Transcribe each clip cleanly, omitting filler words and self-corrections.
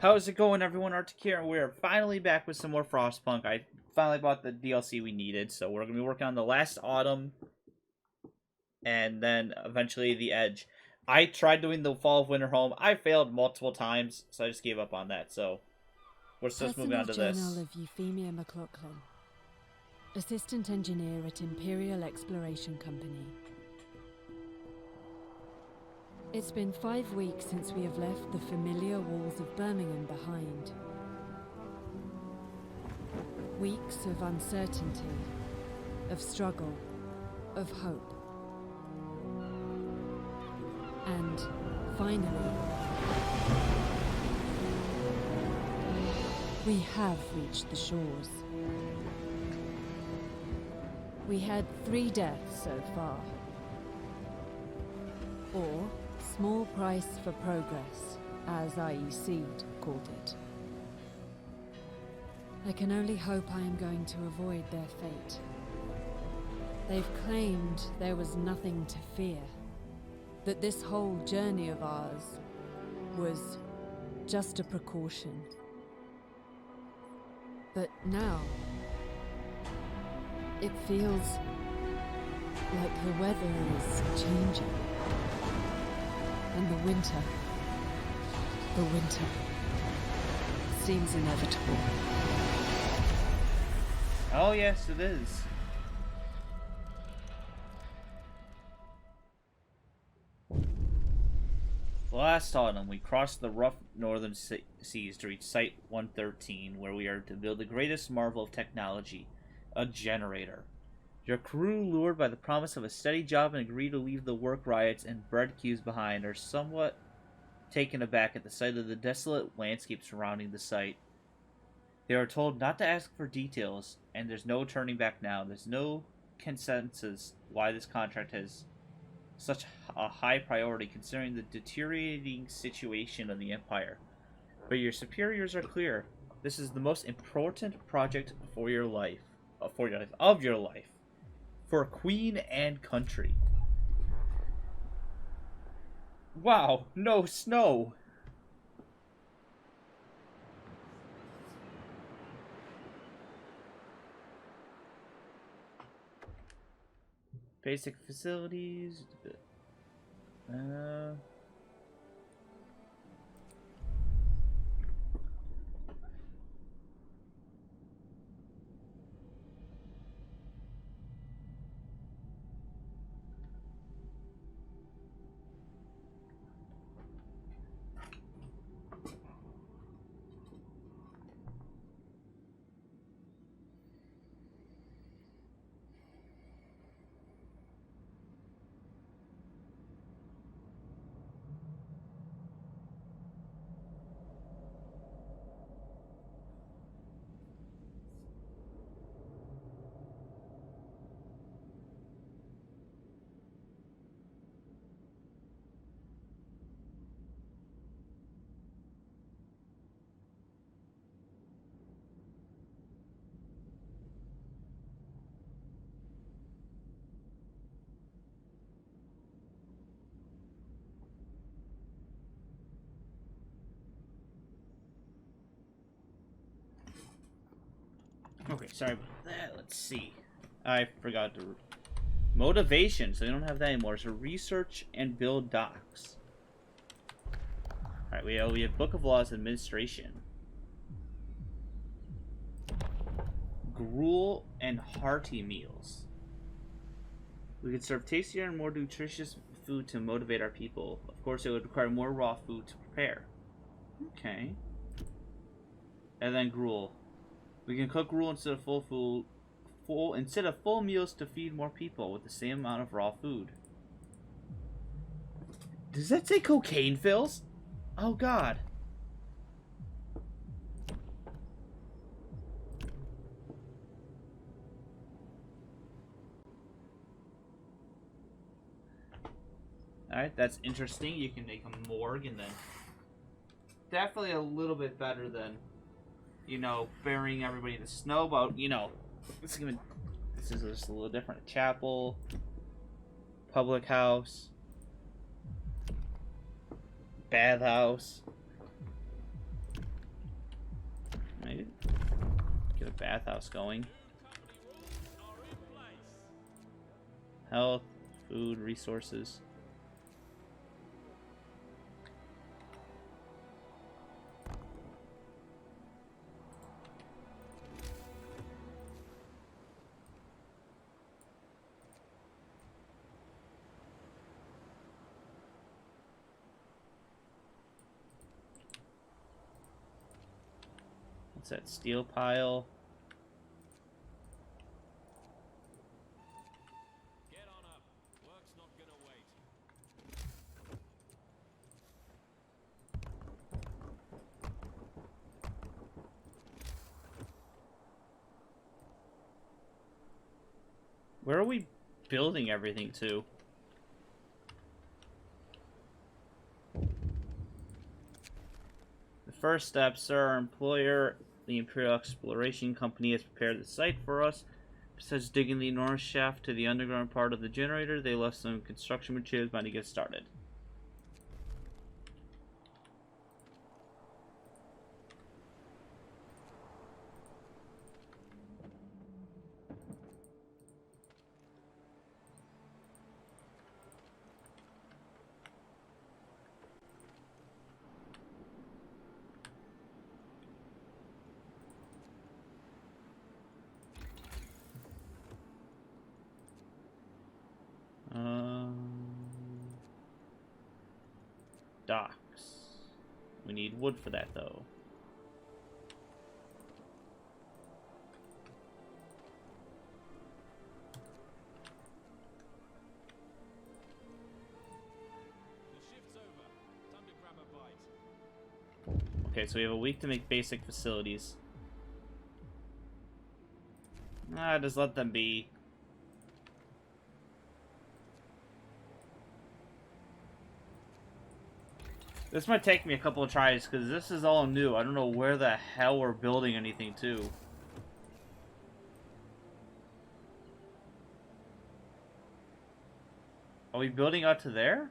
How's it going, everyone? Arctic here, and we're finally back with some more Frostpunk. I finally bought the DLC we needed, so we're going to be working on the last autumn, and then eventually the Edge. I tried doing the Fall of Winter Home. I failed multiple times, so I just gave up on that, so we're just moving on to Journal this. of Euphemia McLaughlin, Assistant Engineer at Imperial Exploration Company. It's been 5 weeks since we have left the familiar walls of Birmingham behind. Weeks of uncertainty, of struggle, of hope. And finally, we have reached the shores. We had 3 deaths so far. Or small price for progress, as IEC called it. I can only hope I am going to avoid their fate. They've claimed there was nothing to fear, that this whole journey of ours was just a precaution. But now, it feels like the weather is changing. And the winter seems inevitable. Oh, yes, it is. Last autumn, we crossed the rough northern seas to reach Site 113, where we are to build the greatest marvel of technology, a generator. Your crew, lured by the promise of a steady job and agree to leave the work riots and bread queues behind, are somewhat taken aback at the sight of the desolate landscape surrounding the site. They are told not to ask for details, and there's no turning back now. There's no consensus why this contract has such a high priority considering the deteriorating situation of the Empire. But your superiors are clear. This is the most important project for your life. Of your life. For Queen and country. Wow, no snow. Basic facilities. Okay, sorry about that. Let's see. I forgot to... Motivation, so we don't have that anymore. So research and build docs. Alright, we have Book of Laws Administration. Gruel and hearty meals. We could serve tastier and more nutritious food to motivate our people. Of course, it would require more raw food to prepare. Okay. And then gruel. We can cook gruel instead of full meals to feed more people with the same amount of raw food. Does that say cocaine fills? Oh god. Alright, that's interesting. You can make a morgue and then definitely a little bit better than, you know, burying everybody in the snow. But, you know, this is just a little different. A chapel, public house, bathhouse. bathhouse going. Health, food, resources. What's that? Steel pile. Get on up. Work's not gonna wait. Where are we building everything to? The first step, sir. Our employer, the Imperial Exploration Company, has prepared the site for us. Besides digging the enormous shaft to the underground part of the generator, they left some construction materials by to get started. Docks. We need wood for that, though. The shift's over. Time to grab a bite. Okay, so we have a week to make basic facilities. Just let them be. This might take me a couple of tries, because this is all new. I don't know where the hell we're building anything to. Are we building out to there?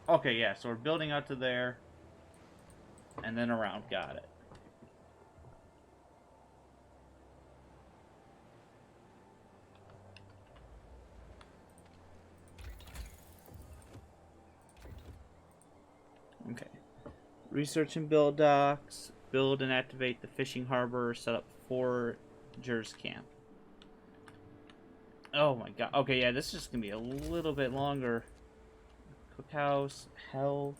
Okay, yeah, so we're building out to there. And then around. Got it. Okay. Research and build docks. Build and activate the fishing harbor. Set up foragers camp. Oh my god. Okay, yeah, this is just gonna be a little bit longer. Cookhouse. Health.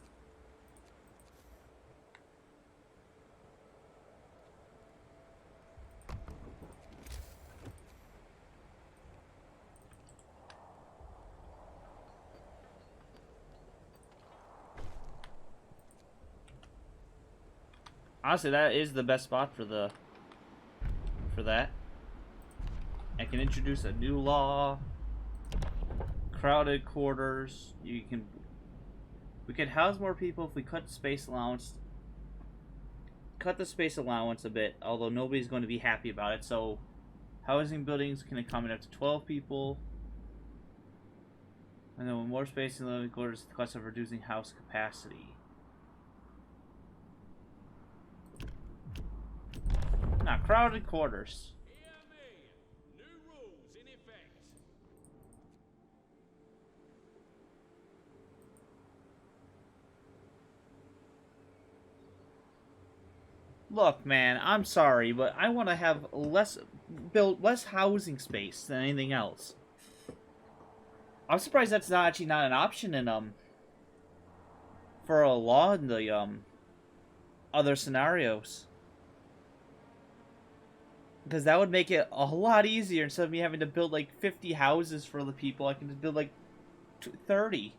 Honestly, that is the best spot for that. I can introduce a new law. Crowded quarters. We can house more people if we cut space allowance. Cut the space allowance a bit, although nobody's going to be happy about it. So, housing buildings can accommodate up to 12 people. And then with more space in the living quarters, the cost of reducing house capacity. Now, crowded quarters. Hear me. New rules in effect. Look, man, I'm sorry, but I want to have build less housing space than anything else. I'm surprised that's not an option in for a law in the other scenarios. Because that would make it a lot easier. Instead of me having to build like 50 houses for the people, I can just build like 30.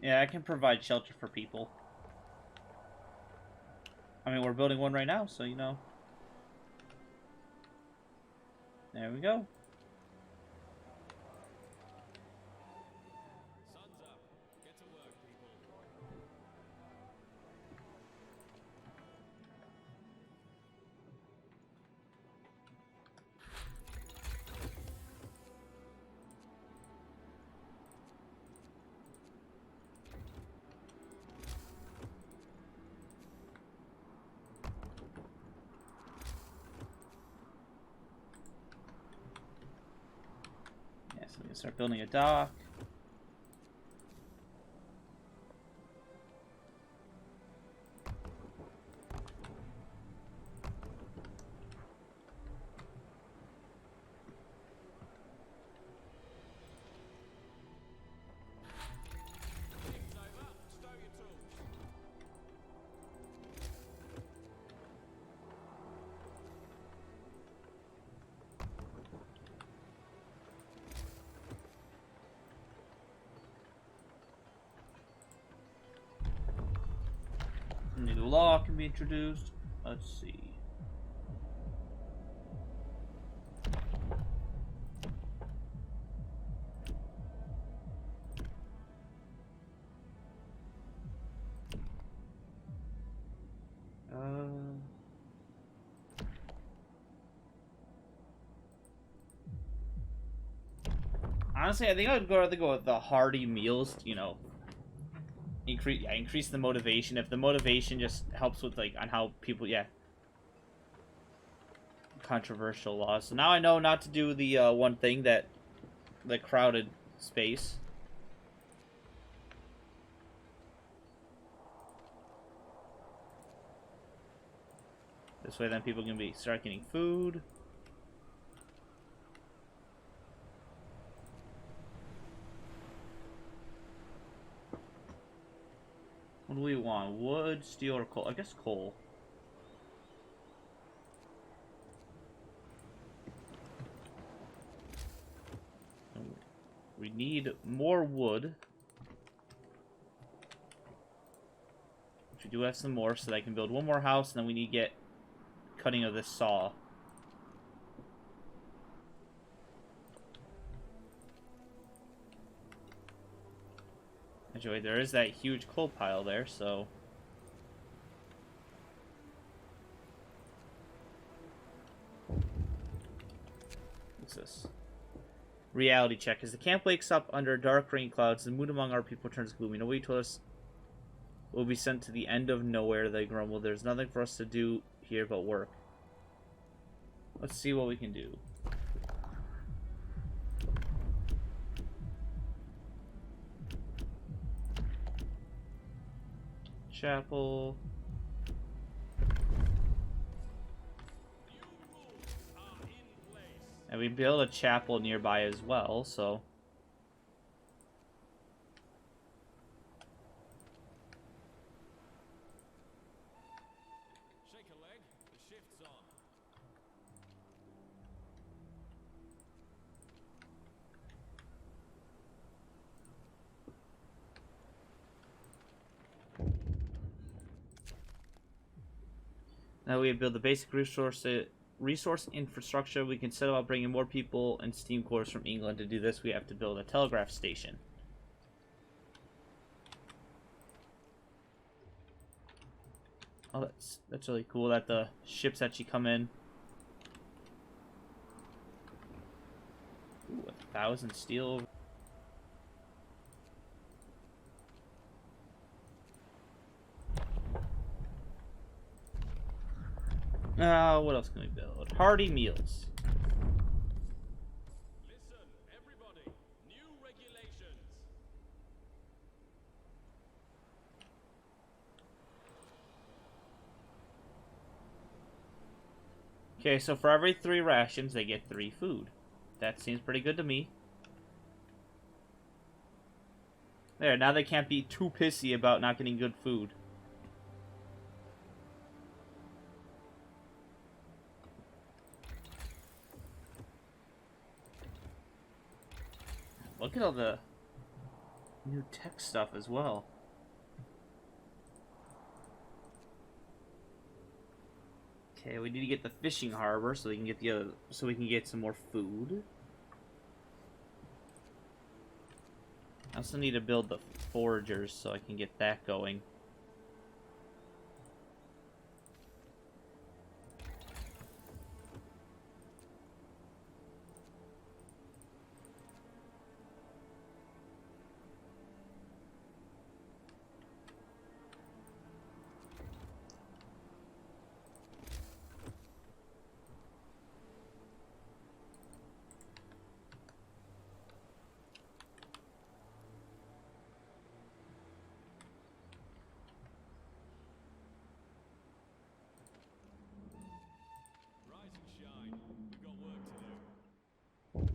Yeah, I can provide shelter for people. I mean, we're building one right now, so you know. There we go. Sun's up. Get to work, people. Yeah, so we can start building a dock. Shift's over. Stow your tools. New law can be introduced. Let's see. Honestly, I think I would rather go with the hearty meals. You know, increase the motivation. If the motivation just helps with like on how people, yeah, controversial laws. So now I know not to do the one thing that the crowded space. This way, then people can start getting food. What do we want? Wood, steel, or coal? I guess coal. We need more wood. Which we do have some more, so that I can build one more house, and then we need to get cutting of this saw. Anyway, there is that huge coal pile there, so... What's this? Reality check. As the camp wakes up under dark rain clouds, the mood among our people turns gloomy. Nobody told us we'll be sent to the end of nowhere, they grumble. There's nothing for us to do here but work. Let's see what we can do. Chapel. And we build a chapel nearby as well, so... Shake a leg. The shift's on. Now we build the basic resource infrastructure. We can set about bringing more people and steam cores from England. To do this, we have to build a telegraph station. Oh, that's really cool that the ships actually come in. Ooh, 1,000 steel. What else can we build? Hearty meals. Listen, everybody. New regulations. Okay, so for every 3 rations, they get 3 food. That seems pretty good to me. There, now they can't be too pissy about not getting good food. Look at all the new tech stuff as well. Okay, we need to get the fishing harbor so we can get the other, so we can get some more food. I also need to build the foragers so I can get that going. Rise and shine. We've got work to do.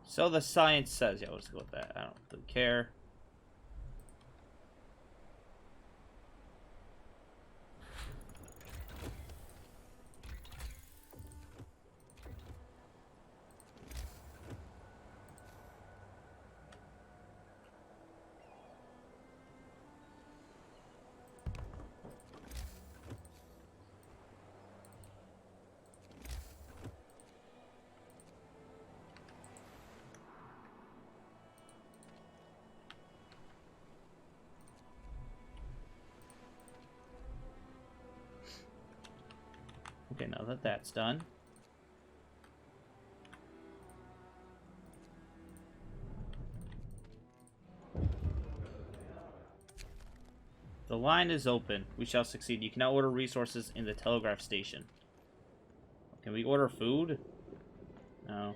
So the science says, yeah, let's go with that. I don't really care. Okay, now that that's done. The line is open. We shall succeed. You can now order resources in the telegraph station. Can we order food? No.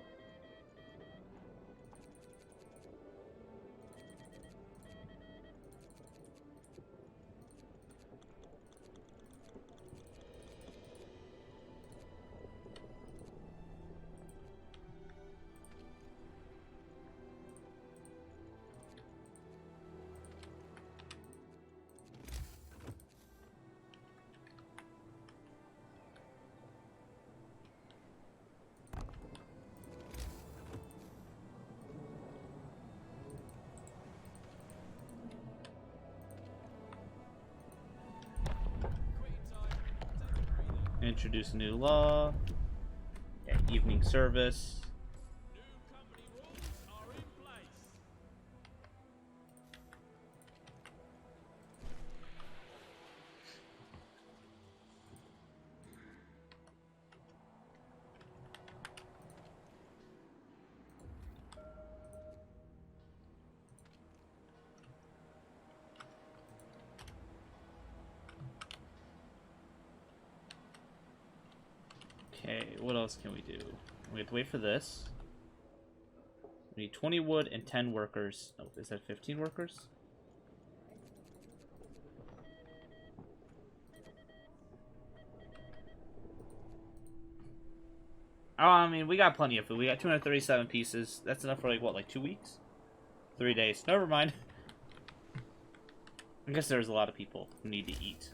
Introduce a new law. Okay, evening service. New company rules are in place. Okay, what else can we do? We have to wait for this. We need 20 wood and 10 workers. Oh, is that 15 workers? Oh, I mean, we got plenty of food. We got 237 pieces. That's enough for, like, what, like 2 weeks? 3 days. Never mind. I guess there's a lot of people who need to eat.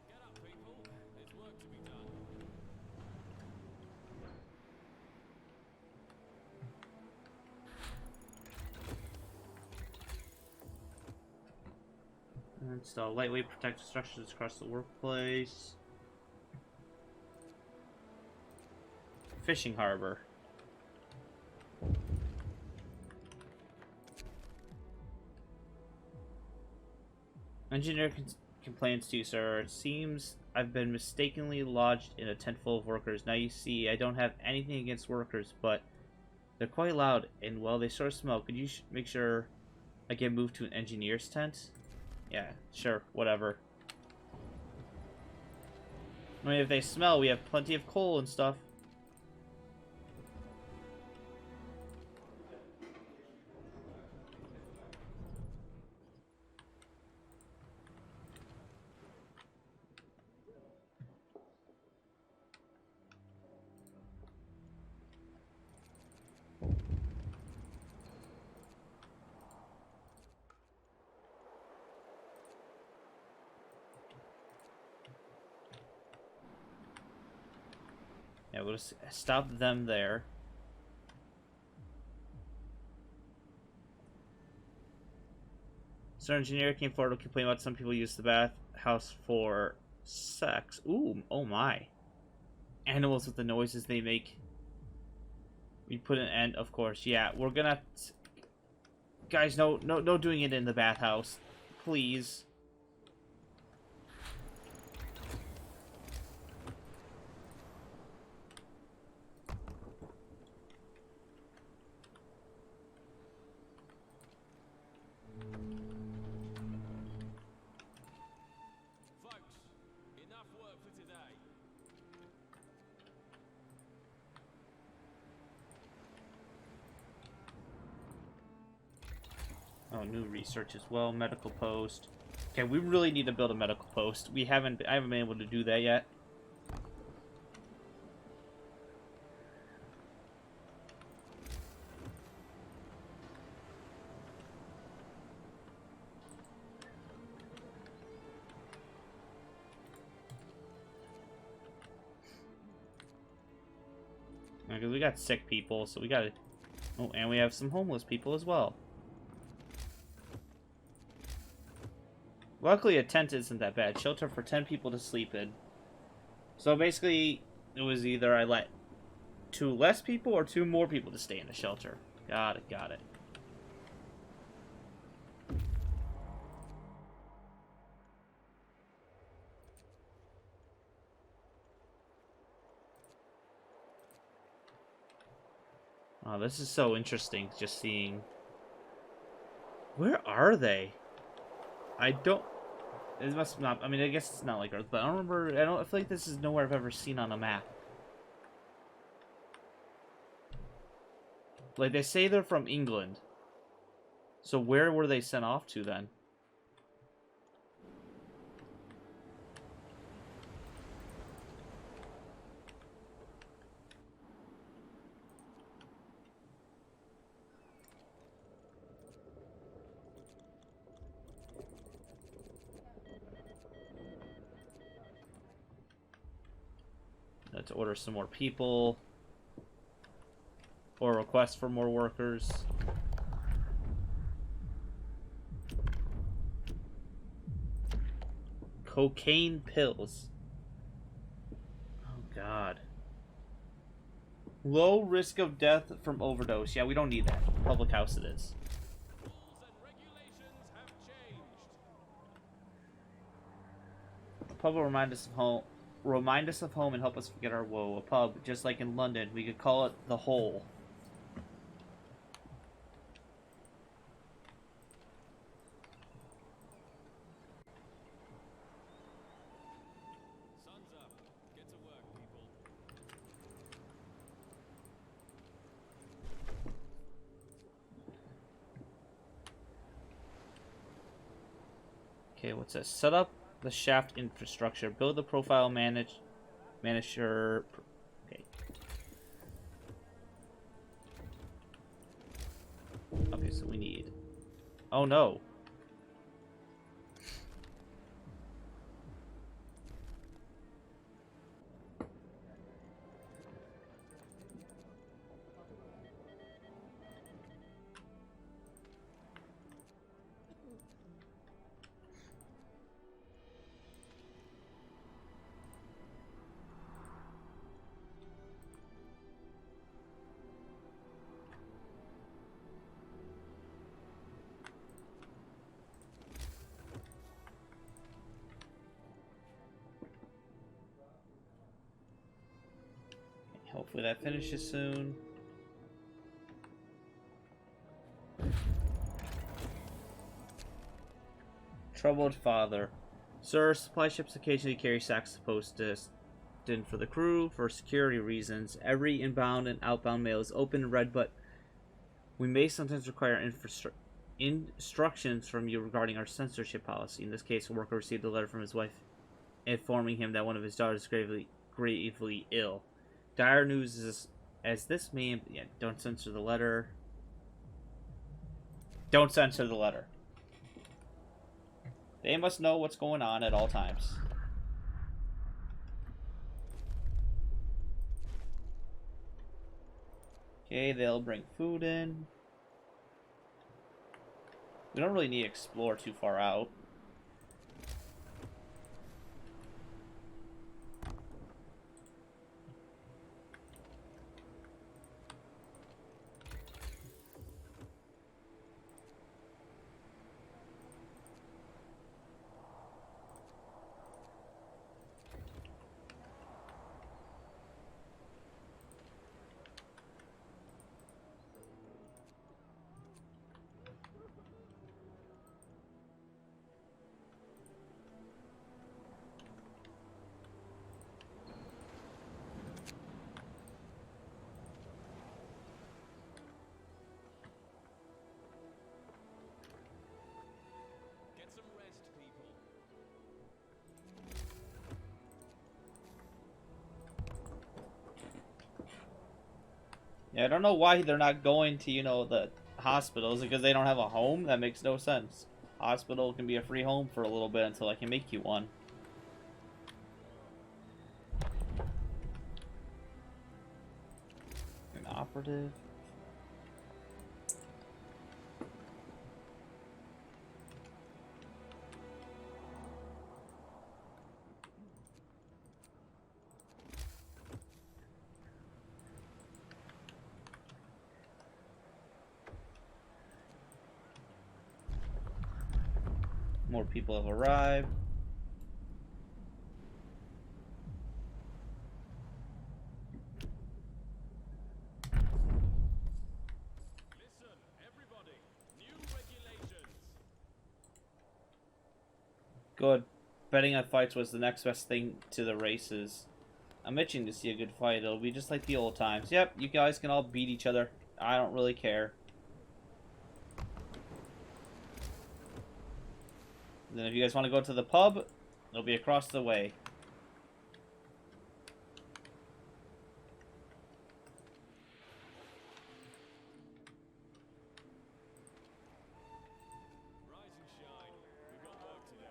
Get up, people. There's work to be done. Install lightweight protective structures across the workplace. Fishing harbor. Engineer complains to you, sir. It seems I've been mistakenly lodged in a tent full of workers. Now you see, I don't have anything against workers, but they're quite loud, and well, they sort of smell. Could you make sure I get moved to an engineer's tent? Yeah, sure, whatever. I mean, if they smell, we have plenty of coal and stuff. Yeah, we'll just stop them there. Sir engineer came forward to complain about some people use the bathhouse for sex. Ooh, oh my. Animals with the noises they make. We put an end, of course. Yeah, we're gonna... Guys, no doing it in the bathhouse. Please. Folks, enough work for today. Oh, new research as well. Medical post. Okay, we really need to build a medical post. I haven't been able to do that yet. Because we got sick people, so we gotta... Oh, and we have some homeless people as well. Luckily, a tent isn't that bad. Shelter for 10 people to sleep in. So basically, it was either I let 2 less people or 2 more people to stay in the shelter. Got it, got it. Oh, this is so interesting, just seeing... Where are they? I don't... It must not... I mean, I guess it's not like Earth, but I don't remember... I feel like this is nowhere I've ever seen on a map. Like, they say they're from England. So where were they sent off to, then? Let's order some more people. Or request for more workers. Cocaine pills. Oh, God. Low risk of death from overdose. Yeah, we don't need that. Public house it is. Rules and regulations have changed. A pub will remind us of home and help us forget our woe. A pub, just like in London, we could call it the Hole. Sun's up. Get to work, people. Okay, what's this? Set up the shaft infrastructure. Build the profile manager. Okay. Okay, so we need... Oh, no. Hopefully that finishes soon. Troubled father. Sir, supply ships occasionally carry sacks of post destined for the crew. For security reasons, every inbound and outbound mail is open and read, but we may sometimes require instructions from you regarding our censorship policy. In this case, a worker received a letter from his wife informing him that one of his daughters is gravely ill. Dire news is as this may... Yeah, don't censor the letter. Don't censor the letter. They must know what's going on at all times. Okay, they'll bring food in. We don't really need to explore too far out. Get some rest, people. Yeah, I don't know why they're not going to, you know, the hospitals, because they don't have a home. That makes no sense. Hospital can be a free home for a little bit until I can make you one. An operative. More people have arrived. Listen, everybody. New regulations. Good. Betting on fights was the next best thing to the races. I'm itching to see a good fight. It'll be just like the old times. Yep, you guys can all beat each other. I don't really care. Then if you guys want to go to the pub, it'll be across the way. Rise and shine. We've got work to do.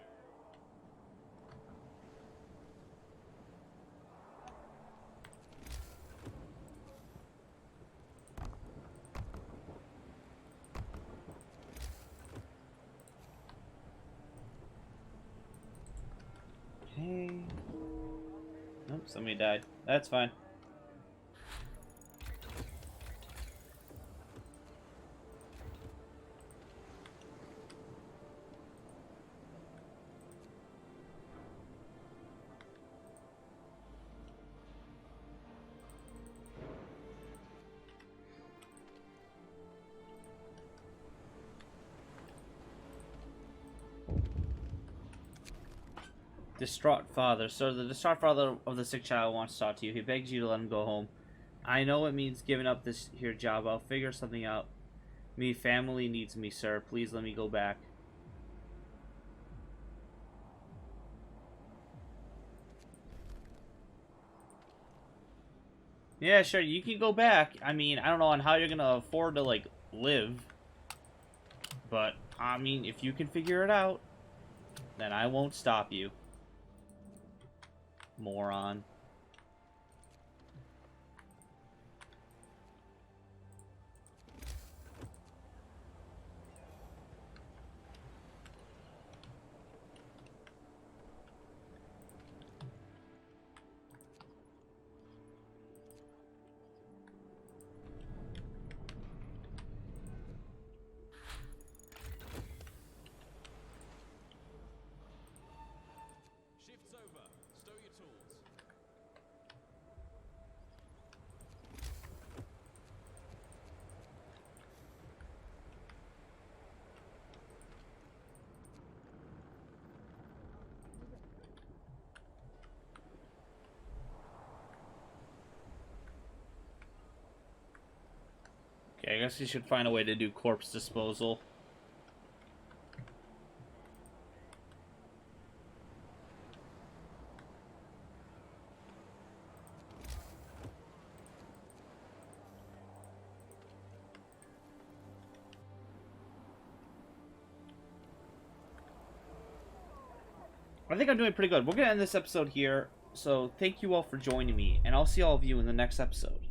Okay. Nope, somebody died. That's fine. Distraught father. So the distraught father of the sick child wants to talk to you. He begs you to let him go home. I know it means giving up this here job. I'll figure something out. Me family needs me, sir. Please let me go back. Yeah, sure, you can go back. I mean, I don't know on how you're gonna afford to, like, live. But, I mean, if you can figure it out, then I won't stop you. Moron. Shift's over. Stow your tools. Okay, I guess you should find a way to do corpse disposal. I think I'm doing pretty good. We're going to end this episode here. So thank you all for joining me, and I'll see all of you in the next episode.